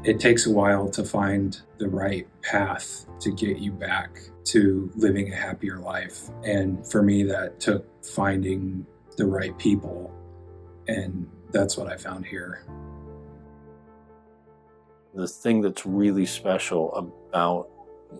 It takes a while to find the right path to get you back to living a happier life. And for me, that took finding the right people. And that's what I found here. The thing that's really special about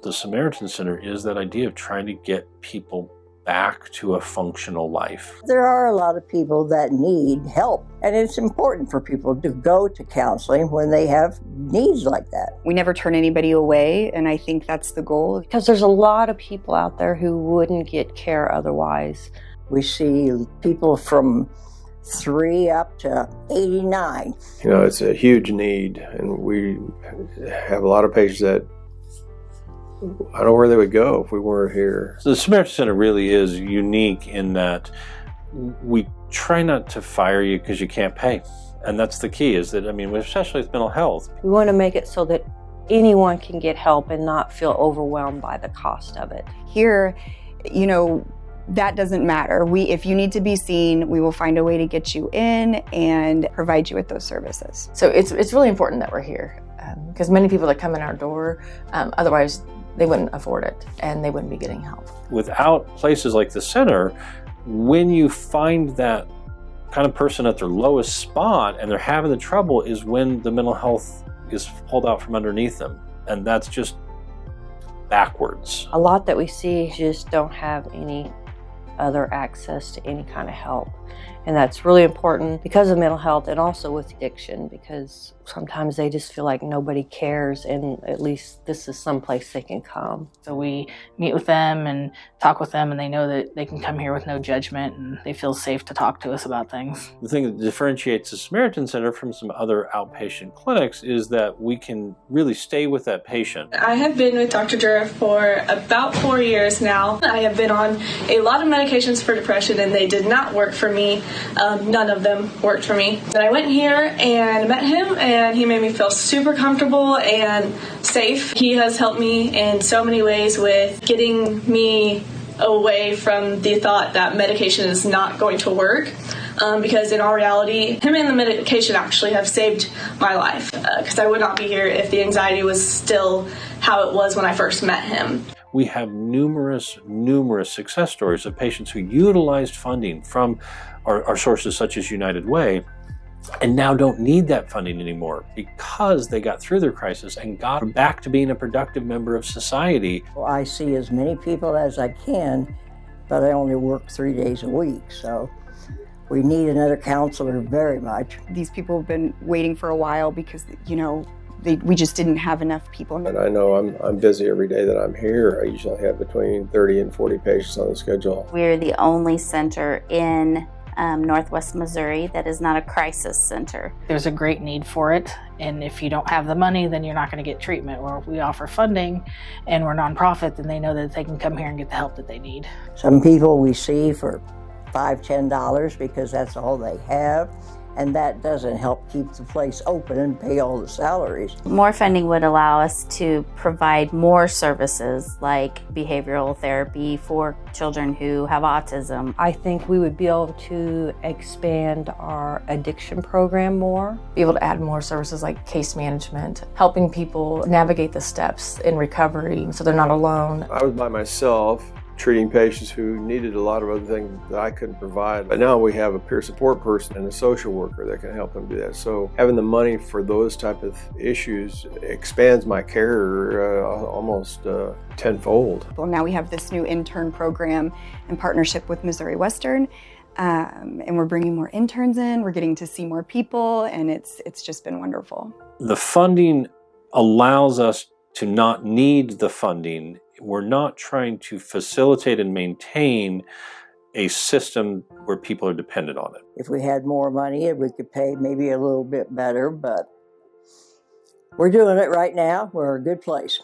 the Samaritan Center is that idea of trying to get people back to a functional life. There are a lot of people that need help, and it's important for people to go to counseling when they have needs like that. We never turn anybody away, and I think that's the goal. Because there's a lot of people out there who wouldn't get care otherwise. We see people from 3 up to 89. You know, it's a huge need, and we have a lot of patients that I don't know where they would go if we weren't here. So the Samaritan Center really is unique in that we try not to fire you because you can't pay. And that's the key, is that, I mean, especially with mental health. We want to make it so that anyone can get help and not feel overwhelmed by the cost of it. Here, you know, that doesn't matter. If you need to be seen, we will find a way to get you in and provide you with those services. So it's really important that we're here, because many people that come in our door, otherwise they wouldn't afford it and they wouldn't be getting help. Without places like the center, when you find that kind of person at their lowest spot and they're having the trouble is when the mental health is pulled out from underneath them. And that's just backwards. A lot that we see just don't have any other access to any kind of help. And that's really important because of mental health and also with addiction, because sometimes they just feel like nobody cares, and at least this is someplace they can come. So we meet with them and talk with them, and they know that they can come here with no judgment and they feel safe to talk to us about things. The thing that differentiates the Samaritan Center from some other outpatient clinics is that we can really stay with that patient. I have been with Dr. Dura for about 4 years now. I have been on a lot of medications for depression, and they did not work for me. None of them worked for me. Then I went here and met him, and he made me feel super comfortable and safe. He has helped me in so many ways with getting me away from the thought that medication is not going to work. Because in all reality, him and the medication actually have saved my life. Because I would not be here if the anxiety was still how it was when I first met him. We have numerous success stories of patients who utilized funding from our sources such as United Way and now don't need that funding anymore because they got through their crisis and got back to being a productive member of society. Well, I see as many people as I can, but I only work 3 days a week, so we need another counselor very much. These people have been waiting for a while because, you know, we just didn't have enough people. And I know I'm busy every day that I'm here. I usually have between 30 and 40 patients on the schedule. We're the only center in Northwest Missouri that is not a crisis center. There's a great need for it, and if you don't have the money, then you're not going to get treatment. Or if we offer funding and we're nonprofit, then they know that they can come here and get the help that they need. Some people we see for $5, $10 because that's all they have, and that doesn't help keep the place open and pay all the salaries. More funding would allow us to provide more services like behavioral therapy for children who have autism. I think we would be able to expand our addiction program more. Be able to add more services like case management, helping people navigate the steps in recovery so they're not alone. I was by myself treating patients who needed a lot of other things that I couldn't provide. But now we have a peer support person and a social worker that can help them do that. So having the money for those type of issues expands my care almost tenfold. Well, now we have this new intern program in partnership with Missouri Western, and we're bringing more interns in, we're getting to see more people, and it's just been wonderful. The funding allows us to not need the funding. We're not trying to facilitate and maintain a system where people are dependent on it. If we had more money, we could pay maybe a little bit better, but we're doing it right now. We're a good place.